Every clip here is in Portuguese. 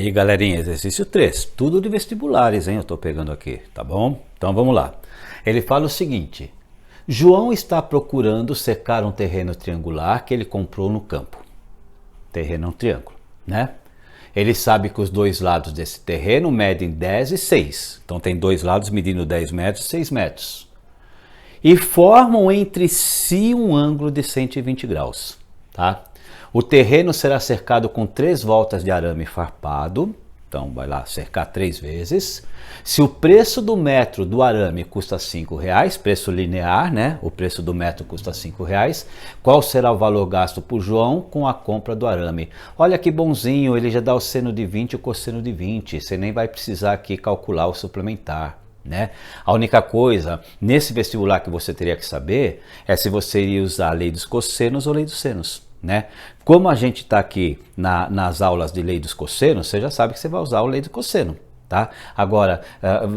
Aí, galerinha, exercício 3, tudo de vestibulares, hein? Eu tô pegando aqui, tá bom? Então vamos lá. Ele fala o seguinte: João está procurando cercar um terreno triangular que ele comprou no campo. Terreno é um triângulo, né? Ele sabe que os dois lados desse terreno medem 10 e 6. Então tem dois lados medindo 10 metros e 6 metros. E formam entre si um ângulo de 120 graus, tá? O terreno será cercado com 3 voltas de arame farpado. Então vai lá cercar 3 vezes. Se o preço do metro do arame custa R$5, preço linear, né? O preço do metro custa R$5, qual será o valor gasto por João com a compra do arame? Olha que bonzinho, ele já dá o seno de 20 e o cosseno de 20. Você nem vai precisar aqui calcular o suplementar, né? A única coisa, nesse vestibular que você teria que saber, é se você iria usar a lei dos cossenos ou lei dos senos, né? Como a gente está aqui nas aulas de lei dos cossenos, você já sabe que você vai usar a lei do cosseno, tá? Agora,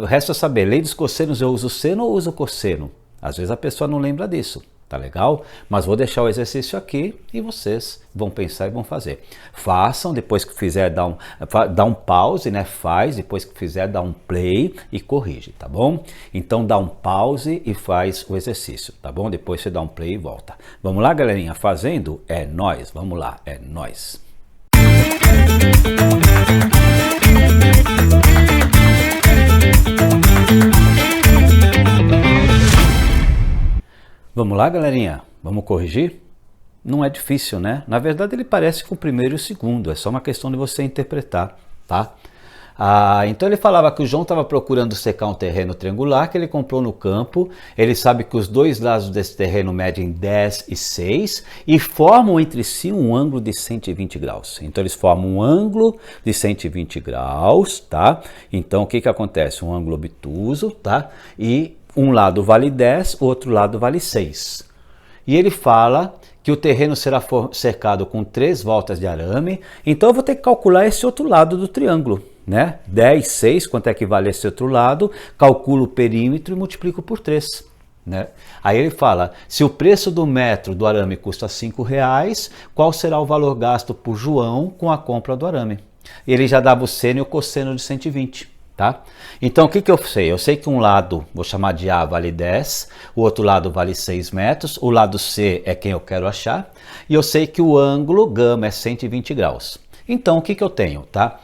resta saber, lei dos cossenos eu uso o seno ou uso o cosseno? Às vezes a pessoa não lembra disso, tá legal? Mas vou deixar o exercício aqui e vocês vão pensar e vão fazer. Façam, depois que fizer, dá um pause, né? Faz, depois que fizer, dá um play e corrige, tá bom? Então dá um pause e faz o exercício, tá bom? Depois você dá um play e volta. Vamos lá, galerinha? Fazendo? É nóis. Vamos lá, é nóis. Vamos lá, galerinha? Vamos corrigir? Não é difícil, né? Na verdade, ele parece com o primeiro e o segundo. É só uma questão de você interpretar, tá? Então ele falava que o João estava procurando secar um terreno triangular que ele comprou no campo. Ele sabe que os dois lados desse terreno medem 10 e 6 e formam entre si um ângulo de 120 graus. Então eles formam um ângulo de 120 graus, tá? Então o que acontece? Um ângulo obtuso, tá? E um lado vale 10, o outro lado vale 6. E ele fala que o terreno será cercado com 3 voltas de arame. Então eu vou ter que calcular esse outro lado do triângulo, né? 10, 6, quanto é que vale esse outro lado? Calculo o perímetro e multiplico por 3. Né? Aí ele fala, se o preço do metro do arame custa R$5, qual será o valor gasto por João com a compra do arame? Ele já dava o seno e o cosseno de 120. Tá? Então o que eu sei? Eu sei que um lado, vou chamar de A, vale 10, o outro lado vale 6 metros, o lado C é quem eu quero achar, e eu sei que o ângulo gama é 120 graus. Então o que eu tenho? Tá?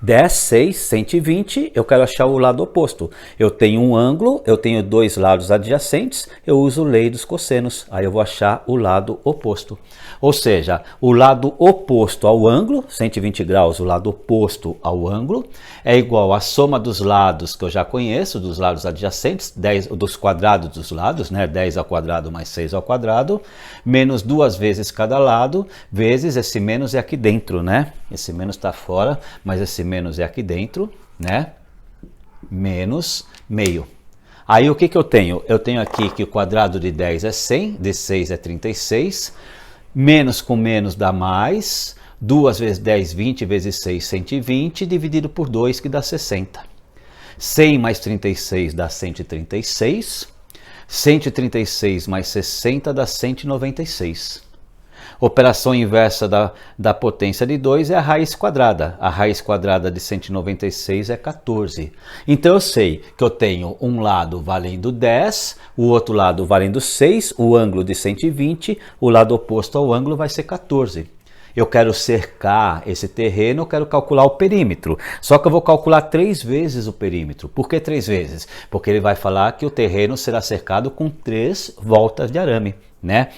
10, 6, 120, eu quero achar o lado oposto. Eu tenho um ângulo, eu tenho dois lados adjacentes, eu uso lei dos cossenos, aí eu vou achar o lado oposto. Ou seja, o lado oposto ao ângulo, 120 graus, o lado oposto ao ângulo, é igual à soma dos lados que eu já conheço, dos lados adjacentes, 10 dos quadrados dos lados, né? 10 ao quadrado mais 6 ao quadrado, menos 2 vezes cada lado, vezes esse menos é aqui dentro, né? Esse menos está fora, mas esse menos é aqui dentro, né? Menos meio. Aí o que eu tenho? Eu tenho aqui que o quadrado de 10 é 100, de 6 é 36, menos com menos dá mais, 2 vezes 10, 20, vezes 6, 120, dividido por 2, que dá 60. 100 mais 36 dá 136, 136 mais 60 dá 196. Operação inversa da potência de 2 é a raiz quadrada. A raiz quadrada de 196 é 14. Então eu sei que eu tenho um lado valendo 10, o outro lado valendo 6, o ângulo de 120, o lado oposto ao ângulo vai ser 14. Eu quero cercar esse terreno, eu quero calcular o perímetro. Só que eu vou calcular 3 vezes o perímetro. Por que 3 vezes? Porque ele vai falar que o terreno será cercado com 3 voltas de arame, né?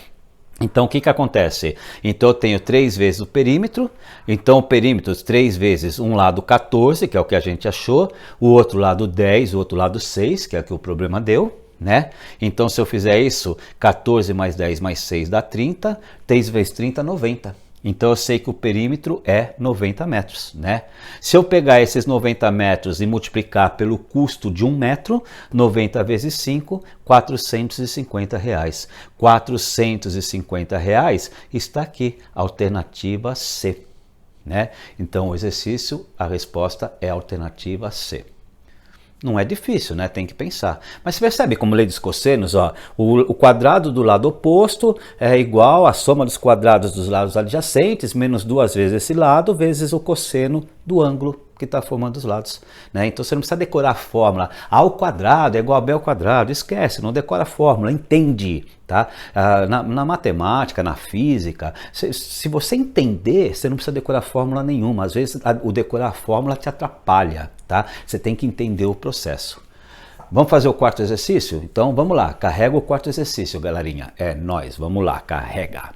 Então, o que acontece? Então, eu tenho 3 vezes o perímetro. Então, o perímetro, 3 vezes um lado 14, que é o que a gente achou. O outro lado 10, o outro lado 6, que é o que o problema deu, né? Então, se eu fizer isso, 14 mais 10 mais 6 dá 30. 3 vezes 30, 90. Então eu sei que o perímetro é 90 metros, né? Se eu pegar esses 90 metros e multiplicar pelo custo de 1 metro, 90 vezes 5, R$450. R$450 está aqui, alternativa C, né? Então o exercício, a resposta é a alternativa C. Não é difícil, né? Tem que pensar. Mas você percebe como lei dos cossenos, ó, o quadrado do lado oposto é igual à soma dos quadrados dos lados adjacentes, menos 2 vezes esse lado, vezes o cosseno do ângulo que está formando os lados. Né? Então você não precisa decorar a fórmula. A ao quadrado é igual a B ao quadrado. Esquece, não decora a fórmula, entende. Tá? Na matemática, na física, se você entender, você não precisa decorar fórmula nenhuma. Às vezes o decorar a fórmula te atrapalha. Tá? Você tem que entender o processo. Vamos fazer o quarto exercício? Então vamos lá, carrega o quarto exercício, galerinha. É nóis, vamos lá, carrega.